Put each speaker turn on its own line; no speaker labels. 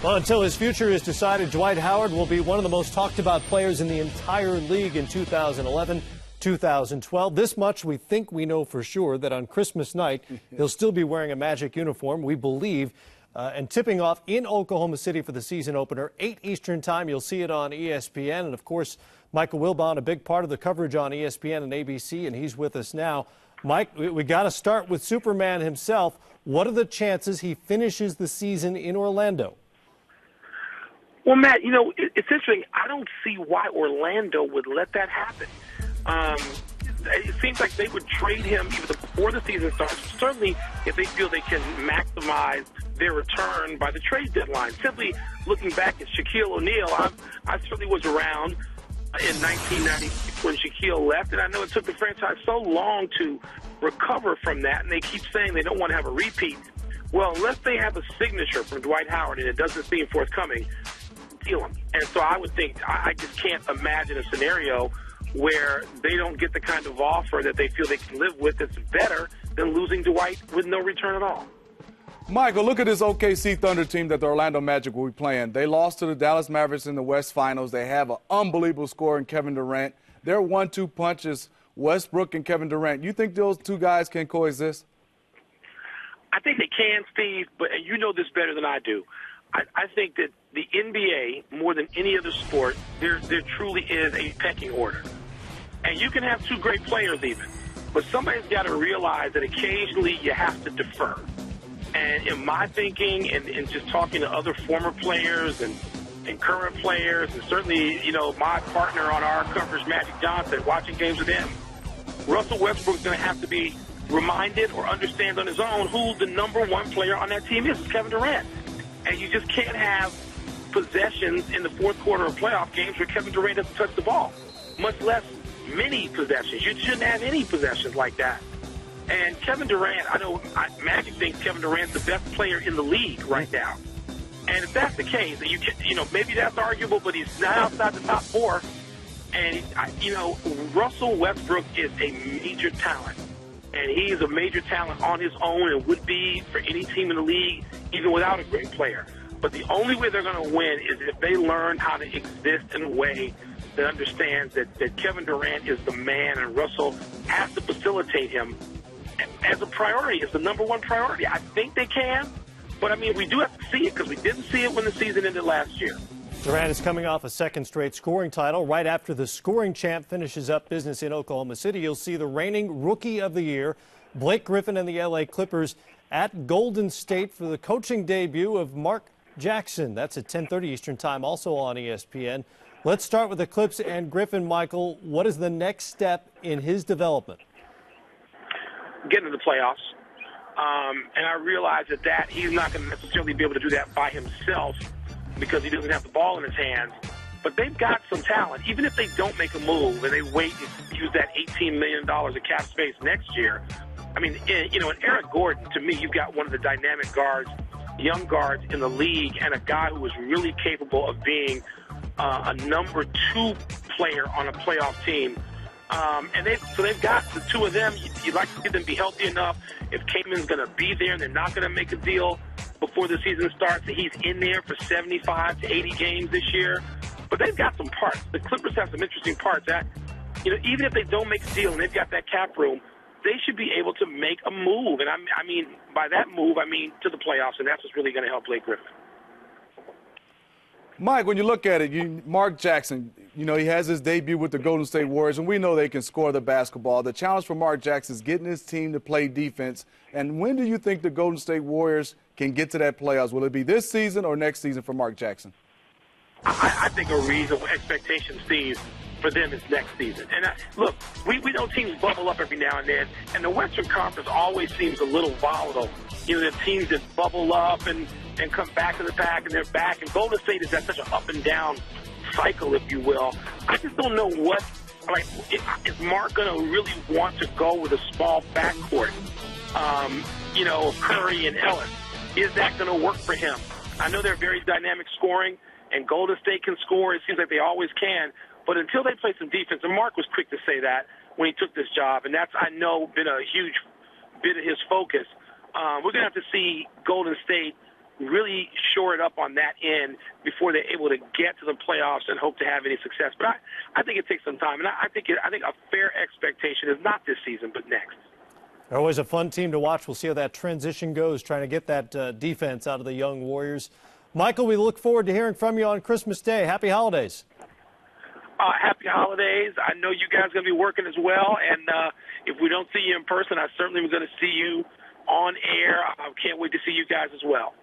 Well, until his future is decided, Dwight Howard will be one of the most talked about players in the entire league in 2011, 2012. This much we think we know for sure, that on Christmas night, he'll still be wearing a Magic uniform, we believe, and tipping off in Oklahoma City for the season opener, 8 Eastern time. You'll see it on ESPN. And, of course, Michael Wilbon, a big part of the coverage on ESPN and ABC, and he's with us now. Mike, we got to start with Superman himself. What are the chances he finishes the season in Orlando?
Well, Matt, it's interesting. I don't see why Orlando would let that happen. It seems like they would trade him even before the season starts, certainly if they feel they can maximize their return by the trade deadline. Simply looking back at Shaquille O'Neal, I certainly was around in 1990 when Shaquille left, and I know it took the franchise so long to recover from that, and they keep saying they don't want to have a repeat. Well, unless they have a signature from Dwight Howard, and it doesn't seem forthcoming, deal him. And so I would think, I just can't imagine a scenario where they don't get the kind of offer that they feel they can live with that's better than losing Dwight with no return at all.
Michael, look at this OKC Thunder team that the Orlando Magic will be playing. They lost to the Dallas Mavericks in the West Finals. They have an unbelievable scorer in Kevin Durant. Their 1-2 punches, Westbrook and Kevin Durant. You think those two guys can coexist?
I think they can, Steve, but you know this better than I do. I think that the NBA, more than any other sport, there truly is a pecking order. And you can have two great players even, but somebody's got to realize that occasionally you have to defer. And in my thinking and just talking to other former players and current players, and certainly, my partner on our coverage, Magic Johnson, watching games with him, Russell Westbrook's going to have to be reminded or understand on his own who the number one player on that team is. It's Kevin Durant. And you just can't have possessions in the fourth quarter of playoff games where Kevin Durant doesn't touch the ball, much less many possessions. You shouldn't have any possessions like that. And Kevin Durant, I know Magic thinks Kevin Durant's the best player in the league right now. And if that's the case, maybe that's arguable, but he's not outside the top four. And, Russell Westbrook is a major talent. And he is a major talent on his own and would be for any team in the league, even without a great player. But the only way they're going to win is if they learn how to exist in a way that understands that Kevin Durant is the man and Russell has to facilitate him as a priority, as the number one priority. I think they can, but, we do have to see it because we didn't see it when the season ended last year.
Durant is coming off a second straight scoring title. Right after the scoring champ finishes up business in Oklahoma City, you'll see the reigning Rookie of the Year, Blake Griffin and the L.A. Clippers at Golden State for the coaching debut of Mark Jackson. That's at 10:30 Eastern time, also on ESPN. Let's start with the Clips and Griffin. Michael, what is the next step in his development?
Getting to the playoffs. And I realize that he's not going to necessarily be able to do that by himself, because he doesn't have the ball in his hands. But they've got some talent. Even if they don't make a move and they wait and use that $18 million of cap space next year, in Eric Gordon, to me, you've got one of the dynamic guards, young guards in the league, and a guy who is really capable of being a number 2 player on a playoff team. And they've got the two of them. You'd like to see them be healthy enough. If Kamin's going to be there and they're not going to make a deal before the season starts, that he's in there for 75 to 80 games this year. But they've got some parts. The Clippers have some interesting parts. That, even if they don't make a deal and they've got that cap room, they should be able to make a move. And by that move, to the playoffs, and that's what's really going to help Blake Griffin.
Mike, when you look at it, Mark Jackson, he has his debut with the Golden State Warriors, and we know they can score the basketball. The challenge for Mark Jackson is getting his team to play defense. And when do you think the Golden State Warriors can get to that playoffs? Will it be this season or next season for Mark Jackson?
I think a reasonable expectation, Steve, for them is next season. And look, we know teams bubble up every now and then, and the Western Conference always seems a little volatile. The teams that bubble up and come back to the pack, and they're back. And Golden State is at such an up and down cycle, if you will. I just don't know is Mark going to really want to go with a small backcourt, Curry and Ellis? Is that going to work for him? I know they're very dynamic scoring, and Golden State can score. It seems like they always can. But until they play some defense, and Mark was quick to say that when he took this job, and that's, I know, been a huge bit of his focus. We're going to have to see Golden State really shore it up on that end before they're able to get to the playoffs and hope to have any success. But I think it takes some time, and I think a fair expectation is not this season, but next.
They're always a fun team to watch. We'll see how that transition goes, trying to get that defense out of the young Warriors. Michael, we look forward to hearing from you on Christmas Day. Happy holidays.
Happy holidays. I know you guys are going to be working as well, and if we don't see you in person, I certainly am going to see you on air. I can't wait to see you guys as well.